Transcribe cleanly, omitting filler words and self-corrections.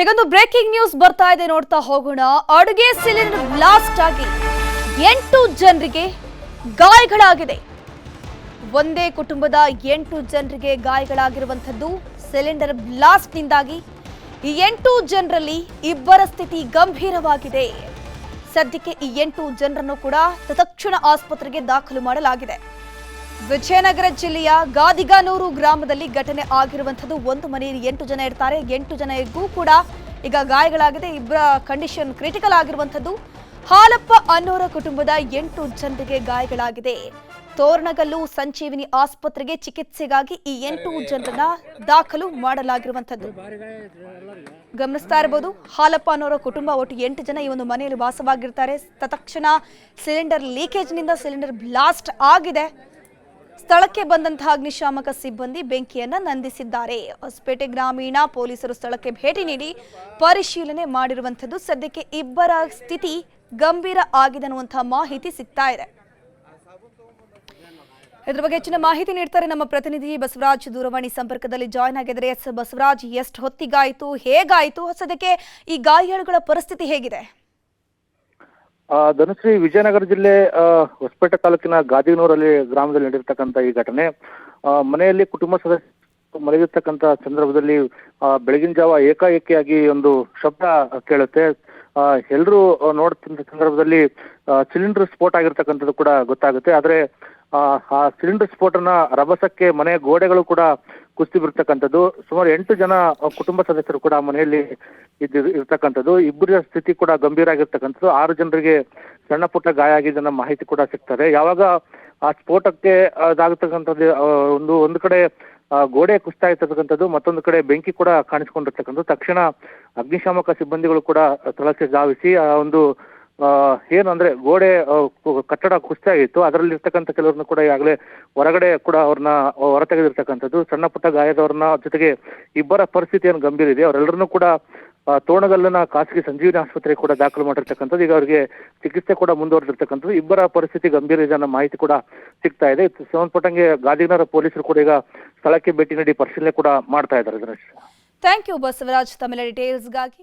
ಹೀಗೊಂದು breaking news ಬರ್ತಾ ಇದೆ, ನೋಡ್ತಾ ಹೋಗೋಣ. ಅಡುಗೆ ಸಿಲಿಂಡರ್ ಬ್ಲಾಸ್ಟ್ ಆಗಿ 8 ಜನರಿಗೆ ಗಾಯಗಳಾಗಿದೆ. ಒಂದೇ ಕುಟುಂಬದ 8 ಜನರಿಗೆ ಗಾಯಗಳಾಗಿರುವಂತದ್ದು ಸಿಲಿಂಡರ್ ಬ್ಲಾಸ್ಟ್ ನಿಂದಾಗಿ. ಈ 8 ಜನರಲ್ಲಿ ಇಬ್ಬರ ಸ್ಥಿತಿ ಗಂಭೀರವಾಗಿದೆ. ಸದ್ಯಕ್ಕೆ ಈ 8 ಜನರನ್ನು ಕೂಡ ತತ್ಕ್ಷಣ ಆಸ್ಪತ್ರೆಗೆ ದಾಖಲು ಮಾಡಲಾಗಿದೆ. ವಿಜಯನಗರ ಜಿಲ್ಲೆಯ ಗಾದಿಗಾನೂರು ಗ್ರಾಮದಲ್ಲಿ ಘಟನೆ ಆಗಿರುವಂತದ್ದು. ಒಂದು ಮನೆಯಲ್ಲಿ 8 ಜನ ಇರ್ತಾರೆ. 8 ಜನರಿಗೂ ಕೂಡ ಈಗ ಗಾಯಗಳಾಗಿದೆ. ಇಬ್ಬರ ಕಂಡೀಷನ್ ಕ್ರಿಟಿಕಲ್ ಆಗಿರುವಂತದ್ದು. ಹಾಲಪ್ಪ ಅನ್ನೋರ ಕುಟುಂಬದ 8 ಜನರಿಗೆ ಗಾಯಗಳಾಗಿದೆ. ತೋರಣಗಲ್ಲು ಸಂಜೀವಿನಿ ಆಸ್ಪತ್ರೆಗೆ ಚಿಕಿತ್ಸೆಗಾಗಿ ಈ 8 ಜನರನ್ನ ದಾಖಲು ಮಾಡಲಾಗಿರುವಂತದ್ದು. ಗಮನಿಸ್ತಾ ಇರಬಹುದು, ಹಾಲಪ್ಪ ಅನ್ನೋರ ಕುಟುಂಬ ಒಟ್ಟು 8 ಜನ ಈ ಒಂದು ಮನೆಯಲ್ಲಿ ವಾಸವಾಗಿರ್ತಾರೆ. ತತ್ಕ್ಷಣ ಸಿಲಿಂಡರ್ ಲೀಕೇಜ್ ನಿಂದ ಸಿಲಿಂಡರ್ ಬ್ಲಾಸ್ಟ್ ಆಗಿದೆ. ಸ್ಥಳಕ್ಕೆ ಬಂದಂತಹ ಅಗ್ನಿಶಾಮಕ ಸಿಬ್ಬಂದಿ ಬೆಂಕಿಯನ್ನ ನಂದಿಸಿದ್ದಾರೆ. ಹೊಸಪೇಟೆ ಗ್ರಾಮೀಣ ಪೊಲೀಸರು ಸ್ಥಳಕ್ಕೆ ಭೇಟಿ ನೀಡಿ ಪರಿಶೀಲನೆ ಮಾಡಿರುವಂತದ್ದು. ಸದ್ಯಕ್ಕೆ ಇಬ್ಬರ ಸ್ಥಿತಿ ಗಂಭೀರ ಆಗಿದೆ ಅನ್ನುವಂತಹ ಮಾಹಿತಿ ಸಿಗ್ತಾ ಇದೆ. ಇದರ ಬಗ್ಗೆ ಹೆಚ್ಚಿನ ಮಾಹಿತಿ ನೀಡ್ತಾರೆ ನಮ್ಮ ಪ್ರತಿನಿಧಿ ಬಸವರಾಜ್. ದೂರವಾಣಿ ಸಂಪರ್ಕದಲ್ಲಿ ಜಾಯ್ನ್ ಆಗಿದ್ದಾರೆ. ಎಸ್ ಬಸವರಾಜ್, ಎಷ್ಟು ಹೊತ್ತಿಗಾಯಿತು, ಹೇಗಾಯಿತು, ಸದ್ಯಕ್ಕೆ ಈ ಗಾಯಾಳುಗಳ ಪರಿಸ್ಥಿತಿ ಹೇಗಿದೆ? ಧನುಶ್ರೀ, ವಿಜಯನಗರ ಜಿಲ್ಲೆ ಹೊಸಪೇಟೆ ತಾಲೂಕಿನ ಗಾದಿಗನೂರಲ್ಲಿ ಗ್ರಾಮದಲ್ಲಿ ನಡೆದಿರ್ತಕ್ಕಂಥ ಈ ಘಟನೆ. ಮನೆಯಲ್ಲಿ ಕುಟುಂಬ ಸದಸ್ಯರು ಮಲಗಿರ್ತಕ್ಕಂಥ ಸಂದರ್ಭದಲ್ಲಿ ಬೆಳಗಿನ ಜಾವ ಏಕಾಏಕಿಯಾಗಿ ಒಂದು ಶಬ್ದ ಕೇಳುತ್ತೆ. ಎಲ್ಲರೂ ನೋಡ್ತಕ್ಕಂಥ ಸಂದರ್ಭದಲ್ಲಿ ಸಿಲಿಂಡರ್ ಸ್ಫೋಟ ಆಗಿರ್ತಕ್ಕಂಥದ್ದು ಕೂಡ ಗೊತ್ತಾಗುತ್ತೆ. ಆದ್ರೆ ಆ ಸಿಲಿಂಡರ್ ಸ್ಫೋಟನ ರಭಸಕ್ಕೆ ಮನೆಯ ಗೋಡೆಗಳು ಕೂಡ ಕುಸಿದು ಬಿಡ್ತಕ್ಕಂಥದ್ದು. ಸುಮಾರು 8 ಜನ ಕುಟುಂಬ ಸದಸ್ಯರು ಕೂಡ ಮನೆಯಲ್ಲಿ ಇರ್ತಕ್ಕಂಥದ್ದು. ಇಬ್ಬರ ಸ್ಥಿತಿ ಕೂಡ ಗಂಭೀರ ಆಗಿರ್ತಕ್ಕಂಥದ್ದು. 6 ಜನರಿಗೆ ಸಣ್ಣ ಪುಟ್ಟ ಗಾಯ ಆಗಿದ್ದನ್ನ ಮಾಹಿತಿ ಕೂಡ ಸಿಗ್ತದೆ. ಯಾವಾಗ ಆ ಸ್ಫೋಟಕ್ಕೆ ಅದಾಗತಕ್ಕಂಥದ್ದು ಒಂದು ಕಡೆ ಗೋಡೆ ಕುಸಿತಾ ಇರ್ತಕ್ಕಂಥದ್ದು, ಮತ್ತೊಂದು ಕಡೆ ಬೆಂಕಿ ಕೂಡ ಕಾಣಿಸ್ಕೊಂಡಿರ್ತಕ್ಕಂಥದ್ದು. ತಕ್ಷಣ ಅಗ್ನಿಶಾಮಕ ಸಿಬ್ಬಂದಿಗಳು ಕೂಡ ಸ್ಥಳಕ್ಕೆ ಧಾವಿಸಿ ಆ ಒಂದು ಏನಂದ್ರೆ ಗೋಡೆ ಕಟ್ಟಡ ಕುಸಿತ ಇತ್ತು. ಅದರಲ್ಲಿ ಇರ್ತಕ್ಕಂಥ ಕೆಲವ್ರನ್ನ ಕೂಡ ಈಗಾಗಲೇ ಹೊರಗಡೆ ಕೂಡ ಅವ್ರನ್ನ ಹೊರತೆಗೆದಿರ್ತಕ್ಕಂಥದ್ದು. ಸಣ್ಣ ಪುಟ್ಟ ಗಾಯದವ್ರನ್ನ ಜೊತೆಗೆ ಇಬ್ಬರ ಪರಿಸ್ಥಿತಿ ಏನು ಗಂಭೀರ ಇದೆ. ಅವರೆಲ್ಲರನ್ನೂ ಕೂಡ ತೋರಣಗಲ್ಲಿನ ಖಾಸಗಿ ಸಂಜೀವಿನಿ ಆಸ್ಪತ್ರೆಗೆ ಕೂಡ ದಾಖಲು ಮಾಡಿರ್ತಕ್ಕಂಥದ್ದು. ಈಗ ಅವರಿಗೆ ಚಿಕಿತ್ಸೆ ಕೂಡ ಮುಂದುವರೆದಿರ್ತಕ್ಕಂಥದ್ದು. ಇಬ್ಬರ ಪರಿಸ್ಥಿತಿ ಗಂಭೀರ ಇದೆ ಅನ್ನೋ ಮಾಹಿತಿ ಕೂಡ ಸಿಗ್ತಾ ಇದೆ. ಸಂಬಂಧಪಟ್ಟಂಗೆ ಗಾದಿಗನೂರ ಪೊಲೀಸರು ಕೂಡ ಈಗ ಸ್ಥಳಕ್ಕೆ ಭೇಟಿ ನೀಡಿ ಪರಿಶೀಲನೆ ಕೂಡ ಮಾಡ್ತಾ ಇದ್ದಾರೆ. ಥ್ಯಾಂಕ್ ಯು ಬಸವರಾಜ್, ತಮ್ಮೆಲ್ಲ ಡೀಟೇಲ್ಸ್ಗಾಗಿ.